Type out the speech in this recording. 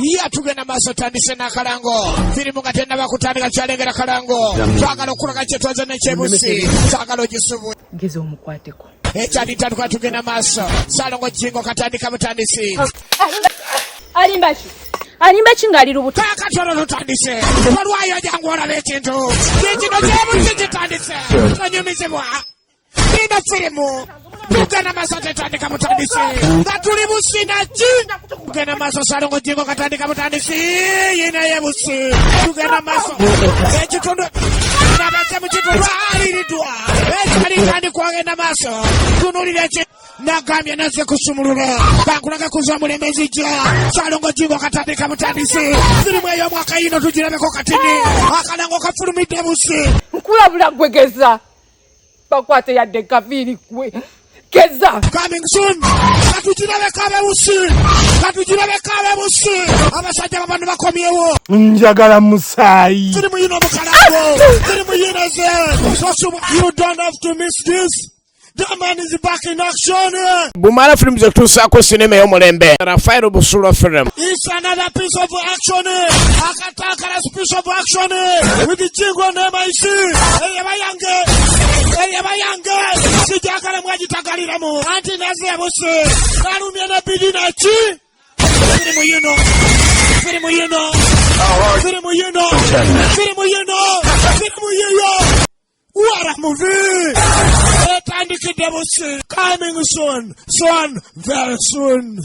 Yatugenda maaso tandise n'akalango. Firimu nga tennaba kutandika kyalengera kalango. Twagala okulaga kye twaze n'ekyebusi. Twagala ogisubu. Ngeze omukwateko. Ekyalitandika tugenda maaso. Salongo Jingo katandika butandisi. Alimbachi ng'ali lubuto. Kakatono lutandise. Olwayo jangu olabe ekintu. Kino kyebusi kitandise. Tonyumizibwa. Nina firimu. Tugenda maaso tetandika butandisi. Nga tuli businaji. Tugenda maaso Salongo Jingo katandika butandisi. Yina yebusi. Tugenda maaso. Ekitundu. Nabase mu kitundu aliridwa. Ekali kwagenda maaso. Tunulira ekintu. Nagambye naze kusumulula. Bankulaga kuza mulembezi jja. Salongo Jingo katandika butandisi. Firimu eyo mwaka yino tugirabeko katini. Akalango kafulumidde busi. Nkulabula gwegeza. Bakwate yadde kaviri kwe. Geza. Coming soon. Katugirabe kabe busi. Abasajja babantu bakomyewo. Njagala musaayi. Firimu yino mukalango. Firimu yino ze. You don't have to miss this. That man is back in action. Bumala film ze tusako sinema yo mulembe. Rafael Busulo film. It's another piece of action. Akataka piece of action. With the Jingo and MIC. Eyabayange. Sijakala mwajitagalira mu. Anti naze abuse. Narumya na bidina chi. Firimu yino. What a movie! Coming soon, very soon.